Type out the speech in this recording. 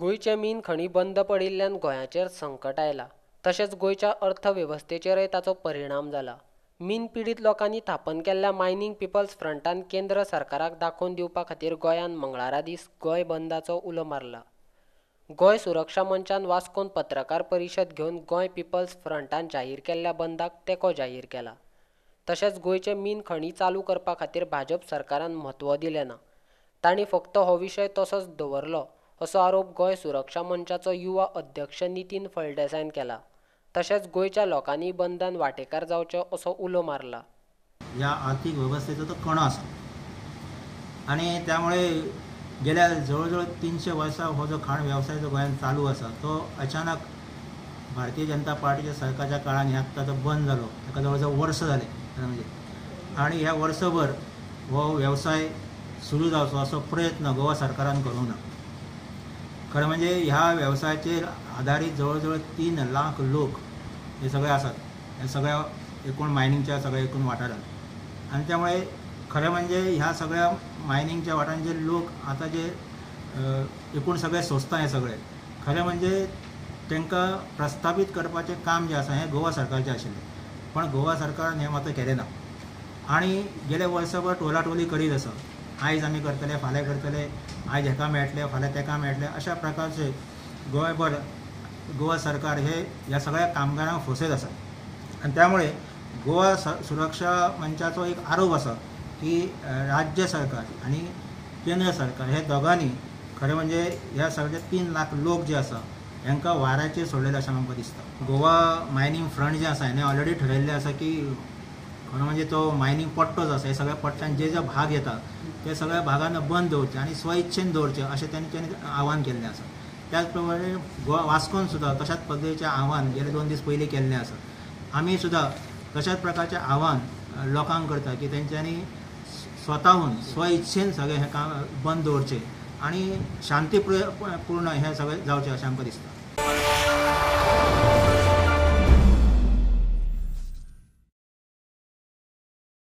गोंयचे मीन खणी बंद पडिल्ल्यान गोंयाचेर संकट आयला तशेंच गोंयच्या अर्थवेवस्थेचेरय ताचो परिणाम जाला। मीन पीडित लोकांनी स्थापन केल्ल्या मायनिंग पीपल्स फ्रंटान केंद्र सरकाराक दाखोवन दिवपा खातीर गोंयान मंगळारा दीस गोंय बंदाचो उलो मारला। गोंय सुरक्षा मंचान वास्कोन पत्रकार परिशद घेवन गोंय पीपल्स फ्रंटान जाहीर केल्ल्या बंदाक तेंको जाहीर केला। तशेंच गोंयचे मीन खणी चालू करपा खातीर भाजप सरकारान म्हत्व दिलें ना। तांणी फक्त हो विशय तसोच दवरलो असो आरोप गोंय सुरक्षा मंचाचो युवा अध्यक्ष नितीन फळदेसायन केला। तशेंच गोंयच्या लोकांनी बंदान वांटेकार जावचे असो उलो मारला। या आर्थिक व्यवस्थेचा तो कणो आसा आणि त्यामुळे गेल्या जवळजवळ 300 वर्सां हो जो खाण व्यवसाय जो गोंयांत चालू आसा तो अचानक भारतीय जनता पार्टीच्या सरकारच्या काळान आत्ता तो बंद जालो। ताका जवळजवळ वर्स जालें म्हणजे आणि ह्या वर्सभर हो व्यवसाय सुरू जावचो असो प्रयत्न गोवा सरकारान करूंक ना। खरें म्हणजे ह्या व्यवसायाचेर आधारीत जवळजवळ 3 लाख लोक हे सगळे आसात, हे सगळ्या एकूण मायनिंगच्या सगळ्या एकूण वाठारांत। आणि त्यामुळे खरें म्हणजे ह्या सगळ्या मायनिंगच्या वाठारांत जे लोक आतां जे एकूण सगळे सोंसता हे सगळे खरें म्हणजे तांकां प्रस्थापीत करपाचें काम जें आसा हें गोवा सरकारचें आशिल्लें, पण गोवा सरकारान हें मात्र केलें ना आणि गेले वर्सभर टोलाटोली करीत आसा। आयज आमी करतले, फाल्यां करतले, आयज हेका मेळटले, फाल्यां तेका मेळटले, अशा प्रकारचे गोंयभर गोवा सरकार हे ह्या सगळ्या कामगारांक फसयत आसा। आणि त्यामुळे गोवा सुरक्षा मंचाचो एक आरोप आसा की राज्य सरकार आणि केंद्र सरकार हे दोगांनी खरें म्हणजे ह्या सगळे 3 लाख लोक जे आसा हांकां वाऱ्याचेर सोडलेले अशें आमकां दिसता। गोवा मायनिंग फ्रंट जे आसा हेणें ऑलरेडी ठरयल्लें आसा की खरें म्हणजे तो मायनिंग पट्टो जो आसा हे सगळ्या पट्ट्यान जे जे भाग येता ते सगळ्या भागांना बंद दवरचे आणि स्वइच्छेन दवरचे अशें त्यांनी आव्हान केल्लें आसा। त्याच प्रमाणे गोवा वास्कोन सुद्दां तशाच पद्दतीचें आव्हान गेले 2 दीस पयलीं केल्लें आसा। आमी सुद्दां तशाच प्रकारचें आव्हान लोकांक करता की तेंच्यांनी स्वताहून स्वइच्छेन सगळें हें काम बंद दवरचें आणि शांतीपूर्ण हें सगळें जावचें अशें आमकां दिसता।